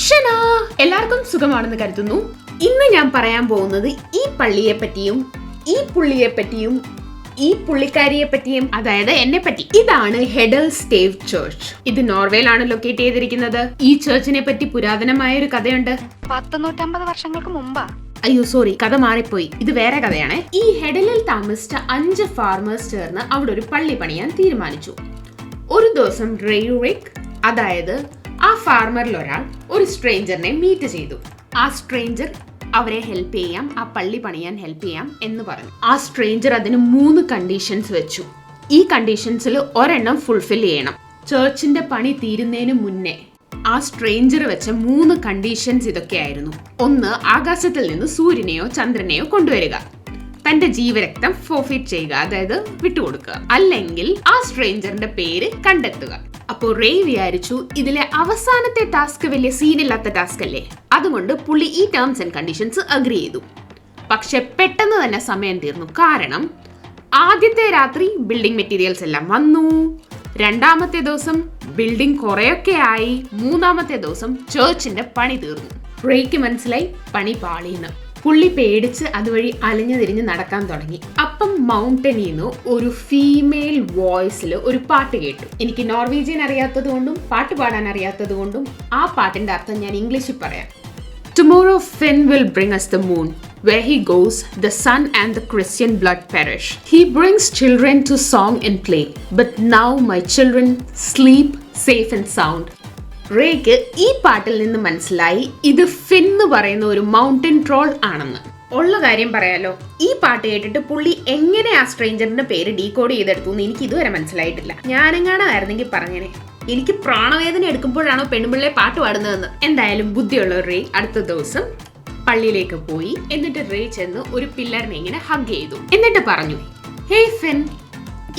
ഷനാ, എല്ലാവർക്കും സുഖമാണെന്ന് കരുതുന്നു. ഇന്ന് ഞാൻ പറയാൻ പോകുന്നത് ഈ പള്ളിയെ പറ്റിയും ഈ പുള്ളിയെ പറ്റിയും ഈ പുള്ളിക്കാരിയെ പറ്റിയും, അതായത് എന്നെ പറ്റി. ഇതാണ് ഹെഡൽസ്റ്റേവ് ചർച്ച്. ഇത് നോർവേയിലാണ് ലൊക്കേറ്റ് ചെയ്തിരിക്കുന്നത്. ഈ ചർച്ചിനെ പറ്റി പുരാതനമായ ഒരു കഥയുണ്ട്. 150 വർഷങ്ങൾക്ക് മുമ്പാ. അയ്യോ സോറി, കഥ മാറിപ്പോയി. ഇത് വേറെ കഥയാണ്. ഈ ഹെഡലിൽ താമസിച്ച 5 ഫാർമേഴ്സ് ചേർന്ന് അവിടെ ഒരു പള്ളി പണിയാൻ തീരുമാനിച്ചു. ഒരു ദിവസം റെയ്റിക്, അതായത് ആ ഫാർമറിൽ ഒരാൾ, ഒരു സ്ട്രേഞ്ചറിനെ മീറ്റ് ചെയ്തു. ആ സ്ട്രേഞ്ചർ അവരെ ഹെൽപ്പ് ചെയ്യാം, ആ പള്ളി പണിയാൻ ഹെൽപ്പ് ചെയ്യാം എന്ന് പറഞ്ഞു. ആ സ്ട്രേഞ്ചർ അതിന് 3 കണ്ടീഷൻസ് വെച്ചു. ഈ കണ്ടീഷൻസിൽ ഒരെണ്ണം ഫുൾഫിൽ ചെയ്യണം. ചർച്ചിന്റെ പണി തീരുന്നതിന് മുന്നേ ആ സ്ട്രേഞ്ചർ വെച്ച 3 കണ്ടീഷൻസ് ഇതൊക്കെയായിരുന്നു. 1, ആകാശത്തിൽ നിന്ന് സൂര്യനെയോ ചന്ദ്രനെയോ കൊണ്ടുവരിക. തന്റെ ജീവരക്തം ഫോർഫിറ്റ് ചെയ്യുക, അതായത് വിട്ടുകൊടുക്കുക. അല്ലെങ്കിൽ ആ സ്ട്രേഞ്ചറിന്റെ പേര് കണ്ടെത്തുക. അപ്പോൾ റേ വിചാരിച്ചു, ഇതിലെ അവസാനത്തെ ടാസ്ക് വലിയ സീനില്ലാത്ത ടാസ്ക് അല്ലേ, അതുകൊണ്ട് പുള്ളി ഈ ടേംസ് ആൻഡ് കണ്ടീഷൻസ് അഗ്രി ചെയ്തു. പക്ഷെ പെട്ടെന്ന് തന്നെ സമയം തീർന്നു. കാരണം ആദ്യത്തെ രാത്രി ബിൽഡിംഗ് മെറ്റീരിയൽസ് എല്ലാം വന്നു. 2ാമത്തെ ദിവസം ബിൽഡിംഗ് കുറെയൊക്കെ ആയി. 3ാമത്തെ ദിവസം ചർച്ചിന്റെ പണി തീർന്നു. റേക്ക് മനസ്സിലായി പണി പാളിയെന്ന്. പുള്ളി പേടിച്ച് അതുവഴി അലഞ്ഞു തിരിഞ്ഞ് നടക്കാൻ തുടങ്ങി. അപ്പം മൗണ്ടനിൽ നിന്ന് ഒരു ഫീമെയിൽ വോയിസിൽ ഒരു പാട്ട് കേട്ടു. എനിക്ക് നോർവീജിയൻ അറിയാത്തത് കൊണ്ടും പാട്ട് പാടാൻ അറിയാത്തത് കൊണ്ടും ആ പാട്ടിന്റെ അർത്ഥം ഞാൻ ഇംഗ്ലീഷിൽ പറയാം. Tomorrow Finn will bring us the moon. Where he goes, the sun and the Christian blood perish. He brings children to song and play. But now my children sleep safe and sound. Rake ഈ പാട്ടിൽ നിന്ന് മനസ്സിലായി ഇത് fin എന്ന് പറയുന്ന ഒരു mountain troll ആണെന്ന്. ഉള്ള കാര്യം പറയാലോ, ഈ പാട്ട് കേട്ടിട്ട് പുള്ളി എങ്ങനെ ആ സ്ട്രേഞ്ചറിന്റെ പേര് ഡീകോഡ് ചെയ്തെടുത്തു എന്ന് എനിക്ക് ഇതുവരെ മനസ്സിലായിട്ടില്ല. ഞാനെങ്ങാണായിരുന്നെങ്കിൽ പറഞ്ഞേനെ, എനിക്ക് പ്രാണവേദന എടുക്കുമ്പോഴാണോ പെണ്ണുപിള്ളെ പാട്ട് പാടുന്നതെന്ന്. എന്തായാലും ബുദ്ധിയുള്ള റേ അടുത്ത ദിവസം പള്ളിയിലേക്ക് പോയി. എന്നിട്ട് റേ ചെന്ന് ഒരു പില്ലറിനെ ഇങ്ങനെ ഹഗ് ചെയ്തു. എന്നിട്ട് പറഞ്ഞു, ഹേയ് ഫിൻ,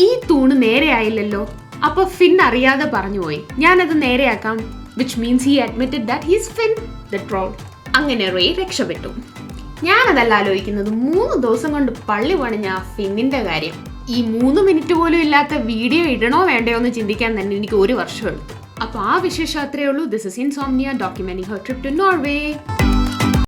ഈ തൂണ് നേരെ ആയില്ലല്ലോ. അപ്പൊ ഫിൻ അറിയാതെ പറഞ്ഞു പോയി, ഞാനത് നേരെയാക്കാം. which means he admitted that he's Finn the troll. അങ്ങനെ റേ രക്ഷപ്പെട്ടു. ഞാനതല്ല ആലോചിക്കുന്നത്, 3 ദിവസം കൊണ്ട് പള്ളി പണിഞ്ഞ ആ ഫിന്നിന്റെ കാര്യം. ഈ 3 മിനിറ്റ് പോലും ഇല്ലാത്ത വീഡിയോ ഇടണോ വേണ്ടയോ എന്ന് ചിന്തിക്കാൻ തന്നെ എനിക്ക് 1 വർഷം എടുത്തു. അപ്പൊ ആ വിശേഷം അത്രയേ ഉള്ളൂ. This is Insomnia documenting her trip to Norway.